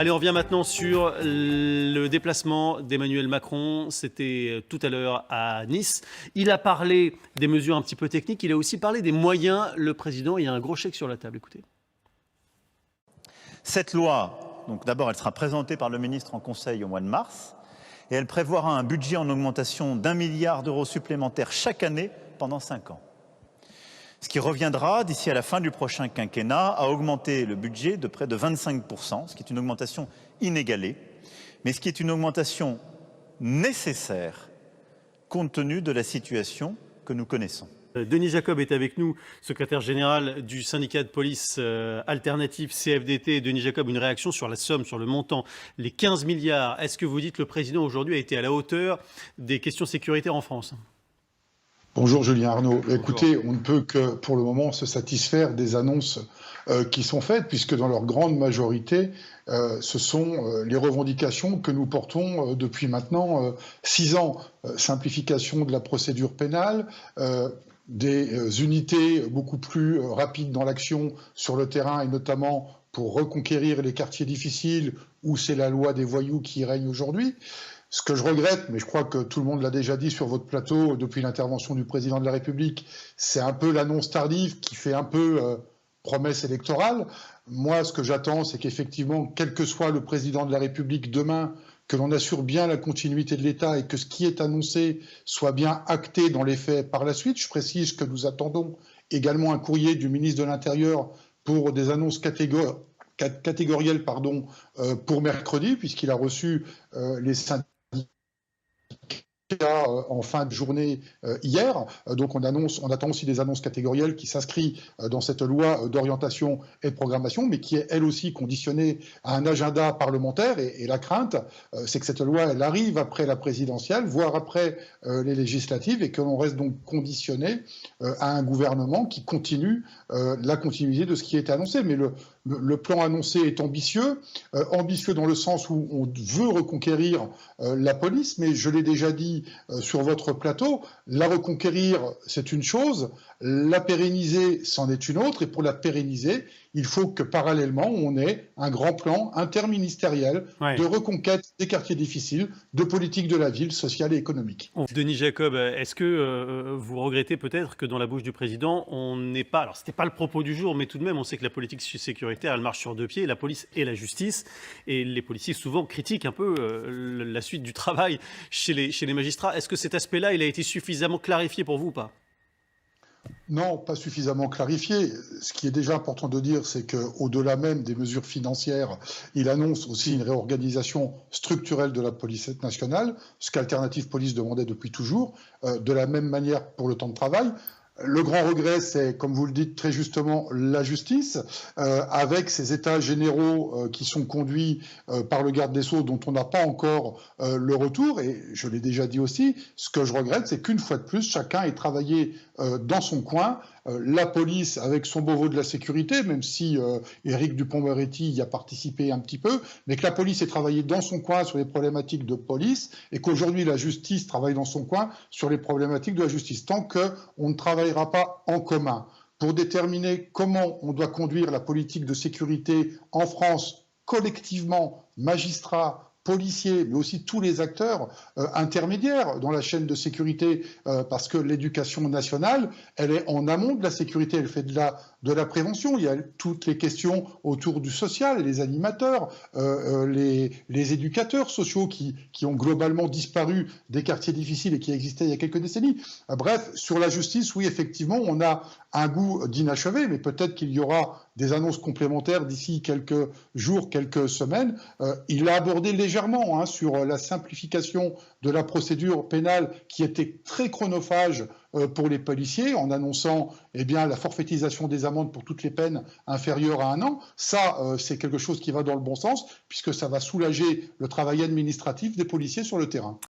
Allez, on revient maintenant sur le déplacement d'Emmanuel Macron. C'était tout à l'heure à Nice. Il a parlé des mesures un petit peu techniques. Il a aussi parlé des moyens. Le président, il y a un gros chèque sur la table. Écoutez. Cette loi, donc d'abord, elle sera présentée par le ministre en Conseil au mois de mars. Et elle prévoira un budget en augmentation d'1 milliard d'euros supplémentaires chaque année pendant 5 ans. Ce qui reviendra, d'ici à la fin du prochain quinquennat, à augmenter le budget de près de 25%, ce qui est une augmentation inégalée, mais ce qui est une augmentation nécessaire compte tenu de la situation que nous connaissons. Denis Jacob est avec nous, secrétaire général du syndicat de police alternatif CFDT. Denis Jacob, une réaction sur la somme, sur le montant, les 15 milliards. Est-ce que vous dites que le président aujourd'hui a été à la hauteur des questions sécuritaires en France ? Bonjour Julien Arnaud. Écoutez, on ne peut que pour le moment se satisfaire des annonces qui sont faites, puisque dans leur grande majorité, ce sont les revendications que nous portons depuis maintenant 6 ans. Simplification de la procédure pénale, des unités beaucoup plus rapides dans l'action sur le terrain, et notamment pour reconquérir les quartiers difficiles où c'est la loi des voyous qui règne aujourd'hui. Ce que je regrette, mais je crois que tout le monde l'a déjà dit sur votre plateau depuis l'intervention du président de la République, c'est un peu l'annonce tardive qui fait un peu promesse électorale. Moi, ce que j'attends, c'est qu'effectivement, quel que soit le président de la République demain, que l'on assure bien la continuité de l'État et que ce qui est annoncé soit bien acté dans les faits par la suite. Je précise que nous attendons également un courrier du ministre de l'Intérieur pour des annonces catégorielles pour mercredi, puisqu'il a reçu les syndicats en fin de journée hier. Donc on attend aussi des annonces catégorielles qui s'inscrivent dans cette loi d'orientation et de programmation, mais qui est elle aussi conditionnée à un agenda parlementaire. Et la crainte, c'est que cette loi, elle arrive après la présidentielle, voire après les législatives, et que l'on reste donc conditionné à un gouvernement qui continue la continuité de ce qui est annoncé. Mais le plan annoncé est ambitieux dans le sens où on veut reconquérir la police, mais je l'ai déjà dit sur votre plateau, la reconquérir, c'est une chose, la pérenniser, c'en est une autre, et pour la pérenniser, il faut que parallèlement, on ait un grand plan interministériel de reconquête des quartiers difficiles, de politique de la ville, sociale et économique. Denis Jacob, est-ce que vous regrettez peut-être que dans la bouche du président, on n'ait pas, alors c'était pas le propos du jour, mais tout de même, on sait que la politique sécuritaire, elle marche sur 2 pieds, la police et la justice, et les policiers souvent critiquent un peu la suite du travail chez les magistrats. Est-ce que cet aspect-là, il a été suffisamment clarifié pour vous ou pas ? Non, pas suffisamment clarifié. Ce qui est déjà important de dire, c'est qu'au-delà même des mesures financières, il annonce aussi une réorganisation structurelle de la police nationale, ce qu'Alternative Police demandait depuis toujours, de la même manière pour le temps de travail. Le grand regret, c'est, comme vous le dites très justement, la justice, avec ces états généraux qui sont conduits par le garde des Sceaux, dont on n'a pas encore le retour. Et je l'ai déjà dit aussi, ce que je regrette, c'est qu'une fois de plus, chacun ait travaillé dans son coin. La police, avec son Beauvau de la sécurité, même si Éric Dupond-Moretti y a participé un petit peu, mais que la police ait travaillé dans son coin sur les problématiques de police, et qu'aujourd'hui la justice travaille dans son coin sur les problématiques de la justice. Tant qu'on ne travaillera pas en commun pour déterminer comment on doit conduire la politique de sécurité en France collectivement, magistrats, policiers, mais aussi tous les acteurs intermédiaires dans la chaîne de sécurité, parce que l'éducation nationale, elle est en amont de la sécurité, elle fait de la prévention. Il y a toutes les questions autour du social, les animateurs, les éducateurs sociaux qui ont globalement disparu des quartiers difficiles et qui existaient il y a quelques décennies. Bref, sur la justice, oui, effectivement, on a un goût d'inachevé, mais peut-être qu'il y aura des annonces complémentaires d'ici quelques jours, quelques semaines. Il a abordé légèrement sur la simplification de la procédure pénale qui était très chronophage pour les policiers, en annonçant la forfaitisation des amendes pour toutes les peines inférieures à 1 an. Ça, c'est quelque chose qui va dans le bon sens, puisque ça va soulager le travail administratif des policiers sur le terrain.